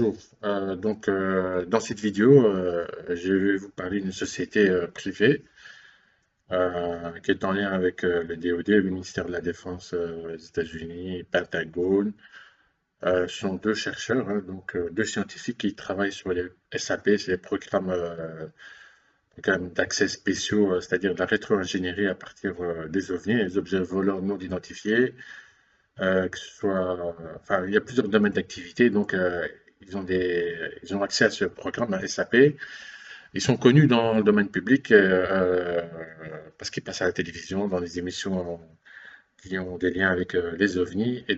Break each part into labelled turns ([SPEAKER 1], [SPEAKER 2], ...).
[SPEAKER 1] Dans cette vidéo, je vais vous parler d'une société privée qui est en lien avec le DoD, le ministère de la Défense des États-Unis, Pentagone. Ce sont deux chercheurs, hein, deux scientifiques qui travaillent sur les SAP, c'est les programmes d'accès spéciaux, c'est-à-dire de la rétro-ingénierie à partir des OVNI, les objets voleurs non identifiés. Que ce soit, enfin, il y a plusieurs domaines d'activité, ils ont accès à ce programme, à SAP. Ils sont connus dans le domaine public parce qu'ils passent à la télévision, dans des émissions qui ont des liens avec les OVNI. Je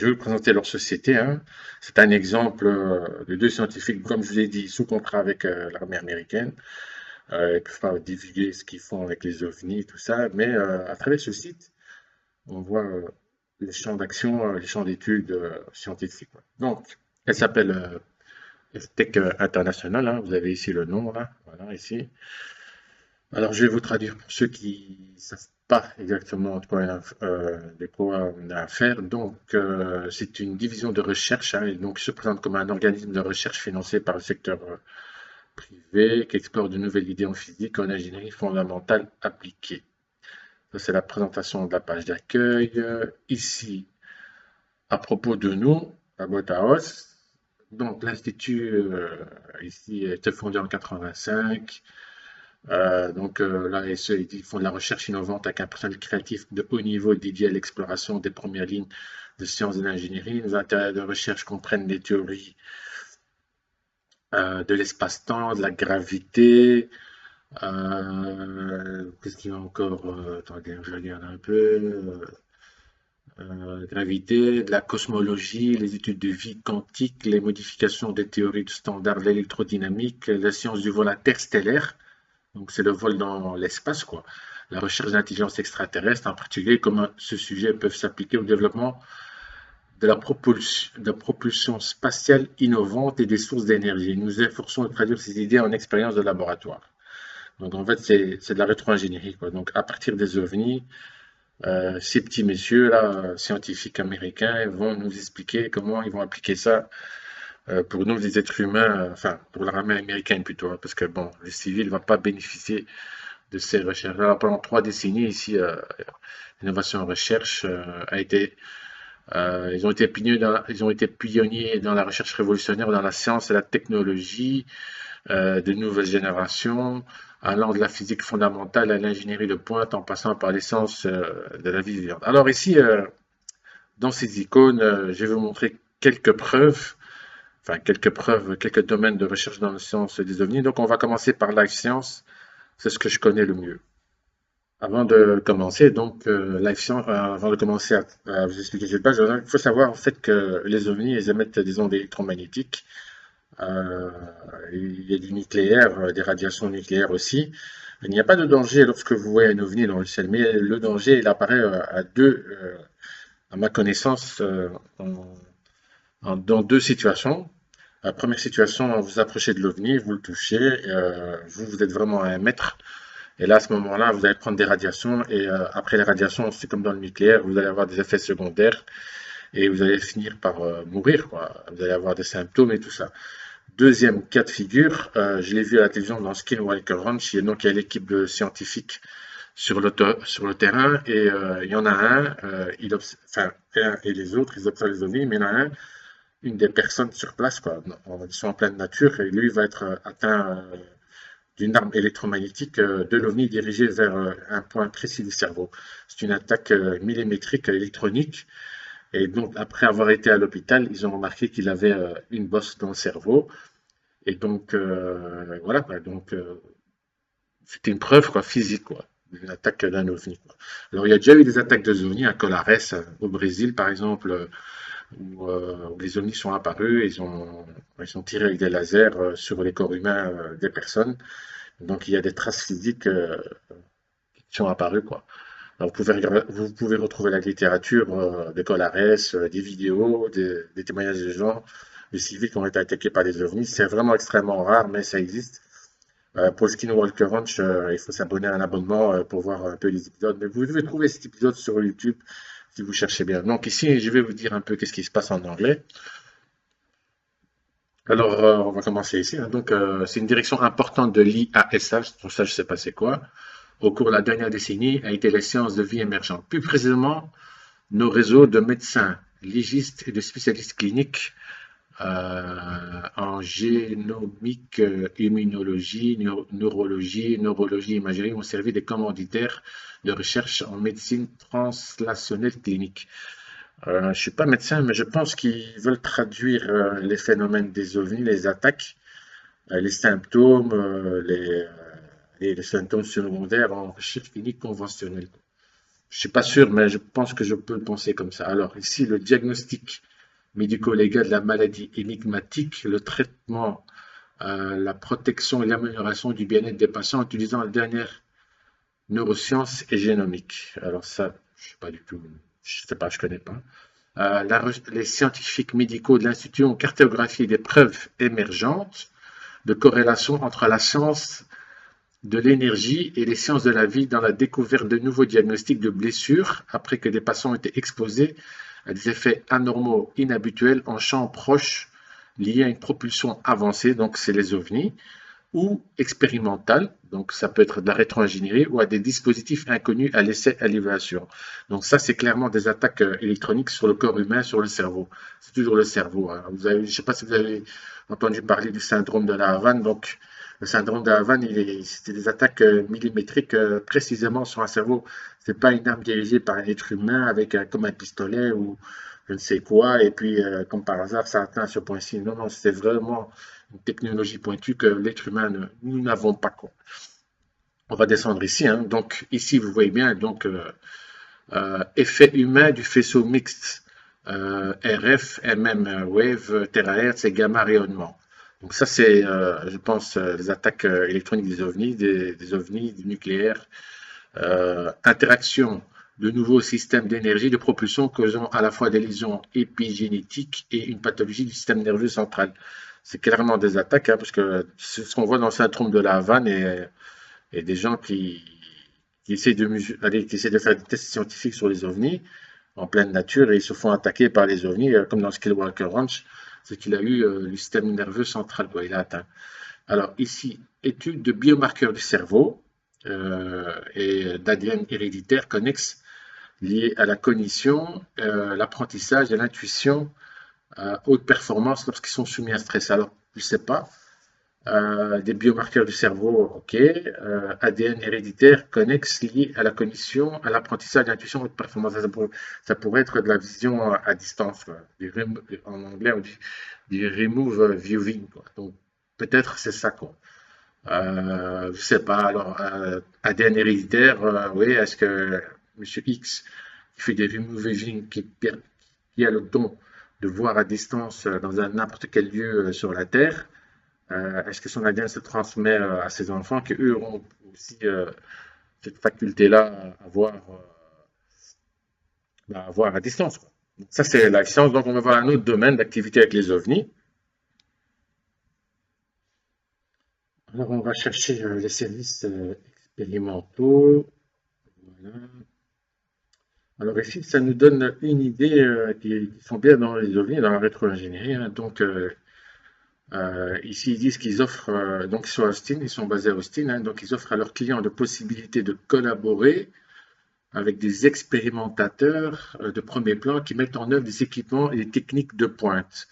[SPEAKER 1] vais vous présenter leur société, hein. C'est un exemple de deux scientifiques, comme je vous l'ai dit, sous contrat avec l'armée américaine. Ils ne peuvent pas divulguer ce qu'ils font avec les OVNI, tout ça, mais à travers ce site, on voit les champs d'action, les champs d'études scientifiques. Donc, elle s'appelle Tech International, hein, vous avez ici le nom, là, voilà, ici. Alors, je vais vous traduire pour ceux qui ne savent pas exactement de quoi on a affaire. C'est une division de recherche, hein, et donc, il se présente comme un organisme de recherche financé par le secteur privé qui explore de nouvelles idées en physique, en ingénierie fondamentale appliquée. Ça, c'est la présentation de la page d'accueil. Ici, à propos de nous, à Botaos, donc l'Institut ici a été fondé en 85. Là, ils font de la recherche innovante avec un personnel créatif de haut niveau dédié à l'exploration des premières lignes de sciences et d'ingénierie. Nos intérêts de recherche comprennent les théories de l'espace-temps, de la gravité. Qu'est-ce qu'il y a encore? Attendez, je regarde un peu. Gravité, de la cosmologie, les études de vie quantique, les modifications des théories de standard de l'électrodynamique, la science du vol interstellaire, donc c'est le vol dans l'espace, quoi. La recherche d'intelligence extraterrestre, en particulier, comment ce sujet peut s'appliquer au développement de la propulsion spatiale innovante et des sources d'énergie. Nous nous efforçons de traduire ces idées en expériences de laboratoire. Donc en fait, c'est de la rétro-ingénierie, quoi. Donc à partir des ovnis, ces petits messieurs-là, scientifiques américains, vont nous expliquer comment ils vont appliquer ça pour nous, les êtres humains, enfin, pour l'armée américaine plutôt, hein, parce que bon, le civil ne va pas bénéficier de ces recherches. Alors, pendant 3 décennies, ici, l'innovation en recherche a été, ils ont été pionniers dans la recherche révolutionnaire, dans la science et la technologie, de nouvelles générations, allant de la physique fondamentale à l'ingénierie de pointe, en passant par l'essence de la vie vivante. Alors ici, dans ces icônes, je vais vous montrer quelques preuves, quelques domaines de recherche dans la science des ovnis. Donc on va commencer par Life Science, c'est ce que je connais le mieux. Avant de commencer, Life Science, avant de commencer à vous expliquer cette page, il faut savoir en fait que les ovnis, ils émettent des ondes électromagnétiques. Euh, il y a du nucléaire, des radiations nucléaires aussi. Il n'y a pas de danger lorsque vous voyez un ovni dans le ciel, mais le danger, il apparaît à ma connaissance, dans deux situations. La première situation, vous approchez de l'OVNI, vous le touchez, vous êtes vraiment à 1 mètre. Et là, à ce moment-là, vous allez prendre des radiations. Et après les radiations, c'est comme dans le nucléaire, vous allez avoir des effets secondaires et vous allez finir par mourir, quoi. Vous allez avoir des symptômes et tout ça. Deuxième cas de figure, je l'ai vu à la télévision dans Skinwalker Ranch. Donc, il y a l'équipe de scientifiques sur le terrain et il y en a un, et les autres, ils observent les ovnis, mais il y en a un, une des personnes sur place, quoi. Ils sont en pleine nature et lui va être atteint d'une arme électromagnétique de l'OVNI dirigée vers un point précis du cerveau. C'est une attaque millimétrique électronique. Et donc, après avoir été à l'hôpital, ils ont remarqué qu'il avait une bosse dans le cerveau. Et voilà, quoi. C'était une preuve quoi, physique quoi, d'une attaque d'un OVNI. Quoi. Alors, il y a déjà eu des attaques de ovnis à Colares, au Brésil, par exemple, où les ovnis sont apparus, ils ont tiré avec des lasers sur les corps humains des personnes. Donc, il y a des traces physiques qui sont apparues, quoi. Alors, vous pouvez retrouver la littérature de Colares, des vidéos, des témoignages de gens, des civils qui ont été attaqués par des ovnis. C'est vraiment extrêmement rare, mais ça existe. Pour le Skinwalker Ranch, il faut s'abonner à un abonnement pour voir un peu les épisodes. Mais vous devez trouver cet épisode sur YouTube si vous cherchez bien. Donc ici, je vais vous dire un peu qu'est-ce qui se passe en anglais. Alors, on va commencer ici, hein. Donc, c'est une direction importante de l'IASH, donc ça, je sais pas c'est quoi, au cours de la dernière décennie, a été les sciences de vie émergentes. Plus précisément, nos réseaux de médecins, légistes et de spécialistes cliniques en génomique, immunologie, neurologie, imagerie ont servi des commanditaires de recherche en médecine translationnelle clinique. Je ne suis pas médecin, mais je pense qu'ils veulent traduire les phénomènes des ovnis, les attaques, les symptômes, les symptômes secondaires en recherche clinique conventionnelle. Je ne suis pas sûr, mais je pense que je peux le penser comme ça. Alors ici, le diagnostic médico-légal de la maladie énigmatique, le traitement, la protection et l'amélioration du bien-être des patients en utilisant la dernière neurosciences et génomique. Alors ça, je sais pas du tout, je sais pas, je connais pas. Les scientifiques médicaux de l'Institut ont cartographié des preuves émergentes de corrélation entre la science de l'énergie et les sciences de la vie dans la découverte de nouveaux diagnostics de blessures après que des patients ont été exposés à des effets anormaux inhabituels en champs proches liés à une propulsion avancée, donc c'est les ovnis, ou expérimentales, donc ça peut être de la rétro-ingénierie, ou à des dispositifs inconnus à l'essai à l'évaluation. Donc ça, c'est clairement des attaques électroniques sur le corps humain, sur le cerveau. C'est toujours le cerveau, hein. Je ne sais pas si vous avez entendu parler du syndrome de la Havane. Donc le syndrome de la Havane, c'était des attaques millimétriques précisément sur un cerveau. C'est pas une arme dirigée par un être humain avec comme un pistolet ou je ne sais quoi, et puis comme par hasard, ça atteint ce point-ci. Non, non, c'est vraiment une technologie pointue que l'être humain, nous n'avons pas, quoi. On va descendre ici, hein. Donc ici, vous voyez bien, donc effet humain du faisceau mixte RF, MM wave, terahertz et gamma rayonnement. Donc ça, c'est, je pense, les attaques électroniques des ovnis, du nucléaire, interaction de nouveaux systèmes d'énergie de propulsion causant à la fois des lésions épigénétiques et une pathologie du système nerveux central. C'est clairement des attaques, hein, parce que c'est ce qu'on voit dans le syndrome de la Havane et des gens qui essaient qui essaient de faire des tests scientifiques sur les ovnis en pleine nature et ils se font attaquer par les ovnis, comme dans Skywalker Ranch, c'est qu'il a eu le système nerveux central, quoi, il a atteint. Alors ici, étude de biomarqueurs du cerveau et d'ADN héréditaire connexe liés à la cognition, l'apprentissage et l'intuition haute performance lorsqu'ils sont soumis à stress. Alors, je ne sais pas, des biomarqueurs du cerveau, ok, ADN héréditaire connexe lié à la cognition, à l'apprentissage, à l'intuition haute performance. Ça pourrait être de la vision à distance, quoi. En anglais, on dit du remove viewing, quoi. Donc, peut-être c'est ça, quoi. Je sais pas. Alors, ADN héréditaire, oui, est-ce que Monsieur X, qui fait des removing, qui a le don de voir à distance dans n'importe quel lieu sur la Terre, est-ce que son ADN se transmet à ses enfants, qu'eux auront aussi cette faculté-là à voir à distance, quoi. Donc, ça, c'est la science. Donc, on va voir un autre domaine d'activité avec les ovnis. Alors, on va chercher les services expérimentaux. Voilà. Alors ici, ça nous donne une idée qui sont bien dans les ovnis, dans la rétro-ingénierie, hein. Donc ici, ils disent qu'ils offrent, donc ils sont à Austin, ils sont basés à Austin, hein. Donc ils offrent à leurs clients de possibilités de collaborer avec des expérimentateurs de premier plan qui mettent en œuvre des équipements et des techniques de pointe.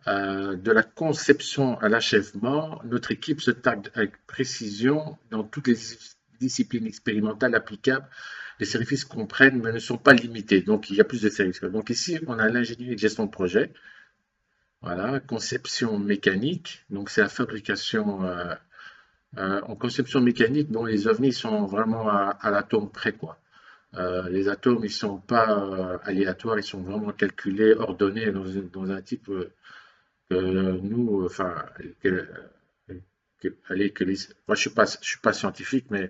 [SPEAKER 1] De la conception à l'achèvement, notre équipe se targue avec précision dans toutes les disciplines expérimentales applicables. Les services comprennent, mais ne sont pas limités. Donc, il y a plus de services. Donc, ici, on a l'ingénierie de gestion de projet. Voilà, conception mécanique. Donc, c'est la fabrication en conception mécanique dont les ovnis sont vraiment à l'atome près, quoi. Les atomes, ils sont pas aléatoires, ils sont vraiment calculés, ordonnés dans un type nous, enfin, que, moi, je suis pas scientifique, mais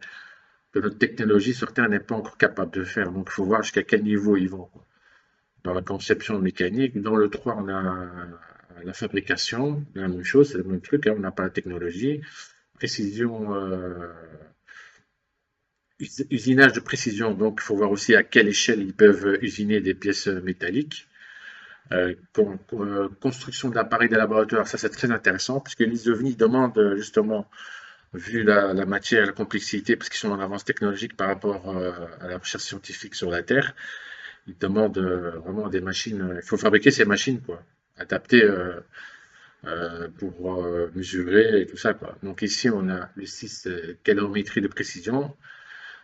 [SPEAKER 1] que notre technologie sur Terre n'est pas encore capable de faire. Donc, il faut voir jusqu'à quel niveau ils vont, quoi. Dans la conception mécanique, dans le 3, on a la fabrication, la même chose, c'est le même truc, hein, on n'a pas la technologie. Précision, usinage de précision, donc il faut voir aussi à quelle échelle ils peuvent usiner des pièces métalliques. construction d'appareils de laboratoire, ça c'est très intéressant, puisque les OVNI demandent justement, vu la matière, la complexité, parce qu'ils sont en avance technologique par rapport à la recherche scientifique sur la Terre, ils demandent vraiment des machines, il faut fabriquer ces machines, quoi, adaptées pour mesurer et tout ça, quoi. Donc ici, on a le 6 calorimétrie de précision,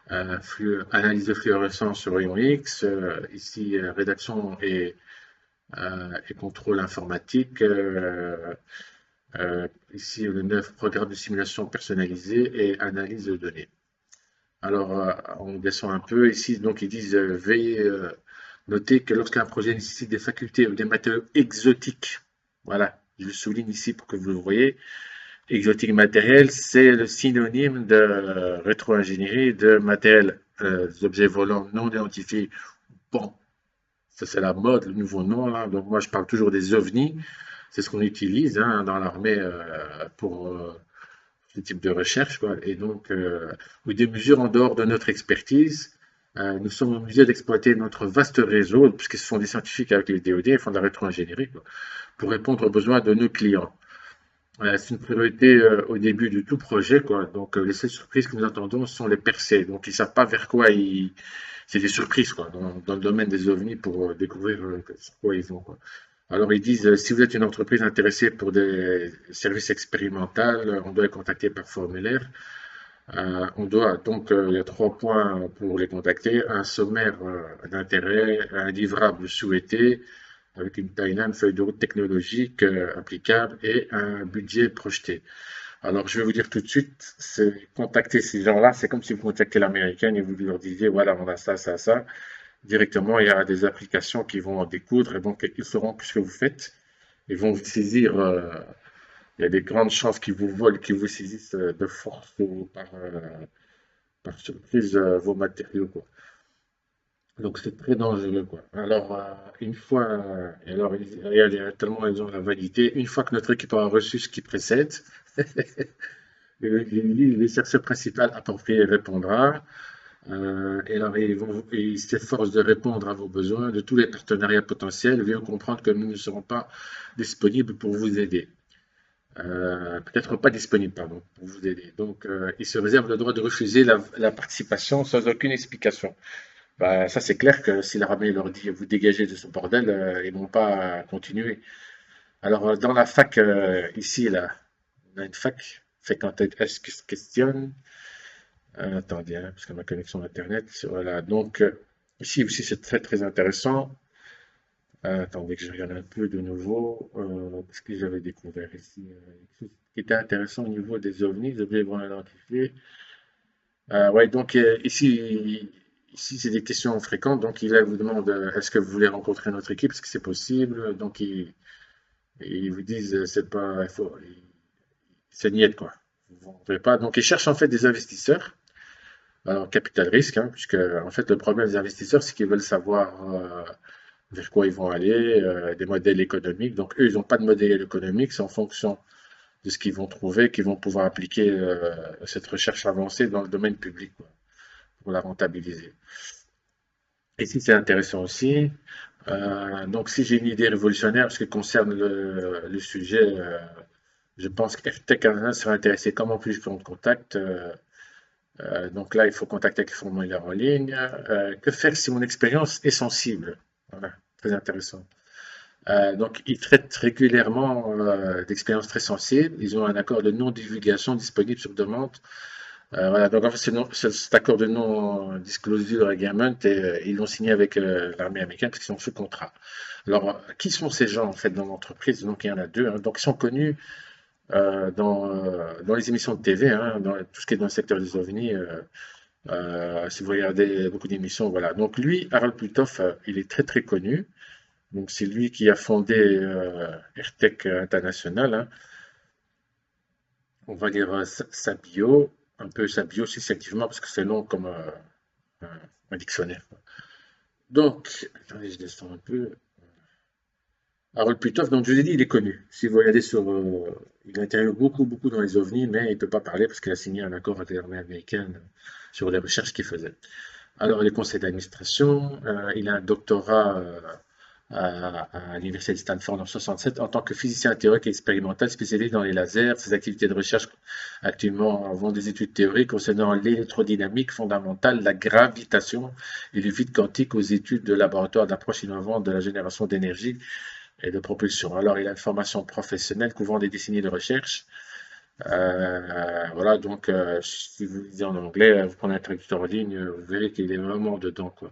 [SPEAKER 1] analyse de fluorescence sur rayon X, ici rédaction et contrôle informatique, ici le 9 programme de simulation personnalisé et analyse de données. Alors on descend un peu ici, donc ils disent veillez noter que lorsqu'un projet nécessite des facultés ou des matériaux exotiques, voilà, je le souligne ici pour que vous le voyez, exotique matériel, c'est le synonyme de rétro-ingénierie de matériel, objets volants non identifiés. Bon, ça c'est la mode, le nouveau nom là. Donc moi je parle toujours des ovnis. C'est ce qu'on utilise hein, dans l'armée pour ce type de recherche, quoi. Et donc, ou des mesures en dehors de notre expertise. Nous sommes obligés d'exploiter notre vaste réseau, puisque ce sont des scientifiques avec les DoD, ils font de la rétro-ingénierie, quoi, pour répondre aux besoins de nos clients. C'est une priorité au début de tout projet, quoi. Donc, les seules surprises que nous attendons sont les percées. Donc, ils ne savent pas vers quoi ils. C'est des surprises, quoi, dans le domaine des ovnis pour découvrir sur quoi ils vont, quoi. Alors, ils disent si vous êtes une entreprise intéressée pour des services expérimentaux, on doit les contacter par formulaire. On doit, donc, il y a 3 points pour les contacter un sommaire d'intérêt, un livrable souhaité, avec une timeline, feuille de route technologique applicable et un budget projeté. Alors, je vais vous dire tout de suite, c'est contacter ces gens-là, c'est comme si vous contactez l'américaine et vous leur disiez, voilà, on a ça, ça, ça. Directement, il y a des applications qui vont en découdre et donc ils sauront ce que vous faites. Ils vont vous saisir, il y a des grandes chances qu'ils vous volent, qu'ils vous saisissent de force ou par surprise vos matériaux, quoi. Donc c'est très dangereux, quoi. Alors, une fois, et alors, tellement ils ont la validité, une fois que notre équipe aura reçu ce qui précède, le chercheur principal approprié répondra, et alors ils s'efforcent de répondre à vos besoins de tous les partenariats potentiels, vient comprendre que nous ne serons pas disponibles pour vous aider. Peut-être pas disponibles, pardon, pour vous aider. Donc, ils se réservent le droit de refuser la participation sans aucune explication. Bah, ça, c'est clair que si l'armée leur dit vous dégagez de ce bordel, ils vont pas continuer. Alors, dans la fac, ici, là, on a une fac, est-ce que se questionne. Attendez, hein, parce que ma connexion Internet, voilà. Donc, ici aussi, c'est très, très intéressant. Attendez que je regarde un peu de nouveau, parce que j'avais découvert ici quelque chose qui était intéressant au niveau des ovnis, des objets non identifiés. Ouais, donc ici c'est des questions fréquentes. Donc il vous demande est-ce que vous voulez rencontrer notre équipe, est-ce que c'est possible? Donc ils vous disent c'est pas, c'est niette quoi. Vous ne pouvez pas. Donc ils cherchent en fait des investisseurs. Alors capital risque, hein, puisque en fait le problème des investisseurs c'est qu'ils veulent savoir vers quoi ils vont aller, des modèles économiques. Donc eux ils n'ont pas de modèle économique, c'est en fonction de ce qu'ils vont trouver qu'ils vont pouvoir appliquer cette recherche avancée dans le domaine public, quoi, pour la rentabiliser. Et si c'est intéressant aussi, donc si j'ai une idée révolutionnaire en ce qui concerne le sujet, je pense que FTech Canada serait intéressé. Comment puis-je prendre contact? Donc là, il faut contacter avec le formulaire en ligne. Que faire si mon expérience est sensible? Voilà, très intéressant. Donc, ils traitent régulièrement d'expériences très sensibles. Ils ont un accord de non-divulgation disponible sur demande. Voilà, donc en fait, cet accord de non-disclosure agreement, ils l'ont signé avec l'armée américaine parce qu'ils sont sous contrat. Alors, qui sont ces gens en fait dans l'entreprise? Donc, il y en a deux. Hein. Donc, ils sont connus dans les émissions de TV, hein, dans tout ce qui est dans le secteur des ovnis. Si vous regardez beaucoup d'émissions, voilà. Donc, lui, Harold Puthoff, il est très très connu. Donc, c'est lui qui a fondé AirTech International. Hein. On va lire sa bio, un peu sa bio succinctement parce que c'est long comme un dictionnaire. Donc, attendez, je descends un peu. Harold Puthoff, donc je vous ai dit, il est connu. Si vous regardez sur. Il intervient beaucoup, beaucoup dans les ovnis, mais il ne peut pas parler parce qu'il a signé un accord avec l'armée américaine sur les recherches qu'il faisait. Alors, il est conseil d'administration, il a un doctorat à l'université de Stanford en 67 en tant que physicien théorique et expérimental spécialisé dans les lasers. Ses activités de recherche actuellement vont des études théoriques concernant l'électrodynamique fondamentale, la gravitation et le vide quantique aux études de laboratoire d'approche innovante de la génération d'énergie et de propulsion. Alors, il a une formation professionnelle couvrant des décennies de recherche. Voilà, donc si vous lisez en anglais, vous prenez un traducteur en ligne, vous verrez qu'il est vraiment dedans, quoi.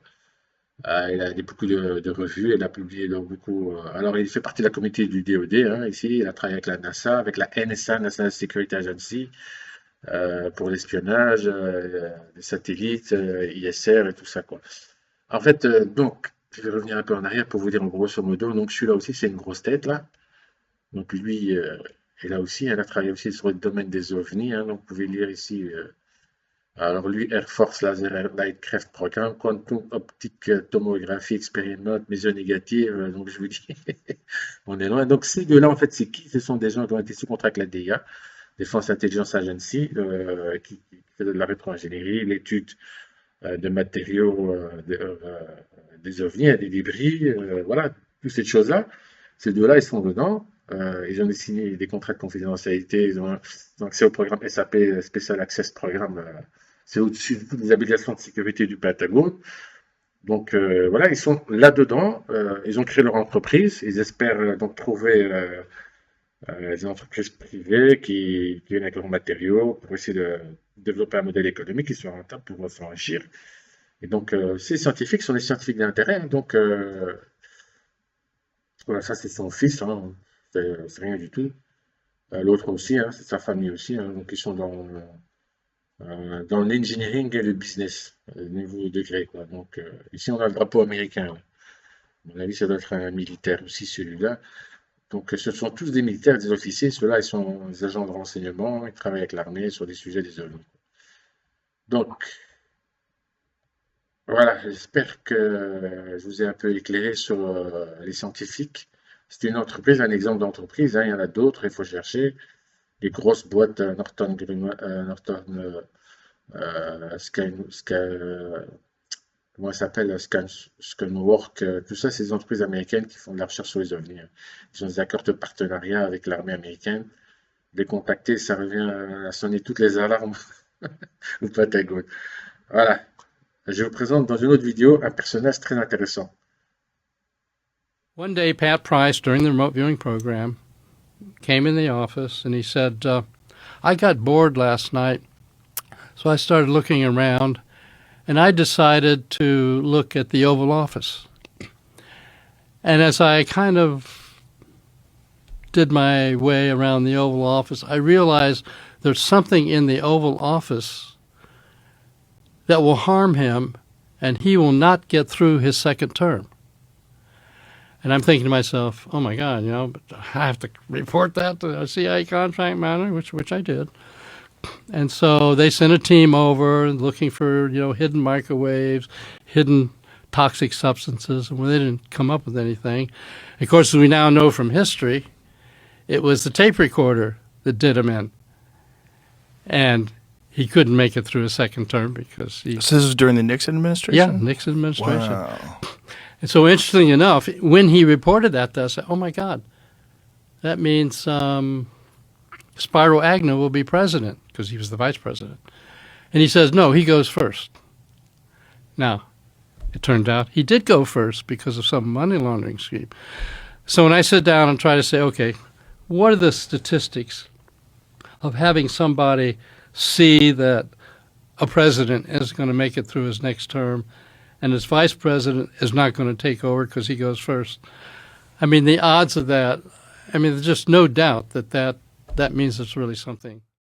[SPEAKER 1] Il a beaucoup de revues, il a publié donc beaucoup. Alors, il fait partie de la comité du DoD, hein, ici. Il a travaillé avec la NASA, avec la NSA, National Security Agency, pour l'espionnage, les satellites, ISR et tout ça, quoi. En fait, donc, je vais revenir un peu en arrière pour vous dire en grosso modo. Donc, celui-là aussi, c'est une grosse tête, là. Donc, lui, est là aussi. Elle a travaillé aussi sur le domaine des ovnis, hein. Donc, vous pouvez lire ici. Alors lui, Air Force Laser Light Craft Programme, Quantum Optique Tomographie Expérimente, Mesure négative, donc je vous dis, on est loin. Donc ces deux-là, en fait, c'est qui? Ce sont des gens qui ont été sous contrat avec la DIA, Defense Intelligence Agency, qui fait de la rétro-ingénierie, l'étude de matériaux des ovnis, des débris, voilà, toutes ces choses-là. Ces deux-là, ils sont dedans. Ils ont signé des contrats de confidentialité, ils ont accès au programme SAP Special Access Programme. C'est au-dessus de toutes les habilitations de sécurité du Pentagone. Donc voilà, ils sont là-dedans. Ils ont créé leur entreprise. Ils espèrent donc trouver des entreprises privées qui viennent avec leurs matériaux pour essayer de développer un modèle économique qui soit rentable pour s'enrichir. Et donc ces scientifiques sont des scientifiques d'intérêt. Hein. Donc voilà, ça c'est son fils. Hein. C'est rien du tout. L'autre aussi, hein, c'est sa famille aussi. Hein. Donc ils sont dans l'engineering et le business, niveau degré, quoi. Donc, ici, on a le drapeau américain. Là. À mon avis, ça doit être un militaire aussi, celui-là. Donc, ce sont tous des militaires, des officiers. Ceux-là, ils sont des agents de renseignement. Ils travaillent avec l'armée sur des sujets des ovnis. Donc, voilà, j'espère que je vous ai un peu éclairé sur les scientifiques. C'est une entreprise, un exemple d'entreprise. Hein, il y en a d'autres, il faut chercher. Les grosses boîtes Norton, comment ça s'appelle, Scanwork, tout ça, c'est des entreprises américaines qui font de la recherche sur les ovnis. Hein. Ils ont des accords de partenariat avec l'armée américaine. Les contacter, ça revient à sonner toutes les alarmes au Pentagone. Voilà. Je vous présente dans une autre vidéo un personnage très intéressant.
[SPEAKER 2] One day, Pat Price, during the remote viewing program, came in the office and he said, I got bored last night, so I started looking around, and I decided to look at the Oval Office. And as I kind of did my way around the Oval Office, I realized there's something in the Oval Office that will harm him, and he will not get through his second term. And I'm thinking to myself, oh my God, but I have to report that to a CIA contract manager, which I did. And so they sent a team over looking for, hidden microwaves, hidden toxic substances, and when they didn't come up with anything. Of course, as we now know from history, it was the tape recorder that did him in. And he couldn't make it through a second term because he...
[SPEAKER 3] So this was during the Nixon administration?
[SPEAKER 2] Yeah, Nixon administration.
[SPEAKER 3] Wow.
[SPEAKER 2] And so interestingly enough, when he reported that to us, I said, oh my God, that means Spiro Agnew will be president because he was the vice president. And he says, no, he goes first. Now, it turned out he did go first because of some money laundering scheme. So when I sit down and try to say, okay, what are the statistics of having somebody see that a president is going to make it through his next term and his vice president is not going to take over because he goes first? I mean, the odds of that, there's just no doubt that means it's really something.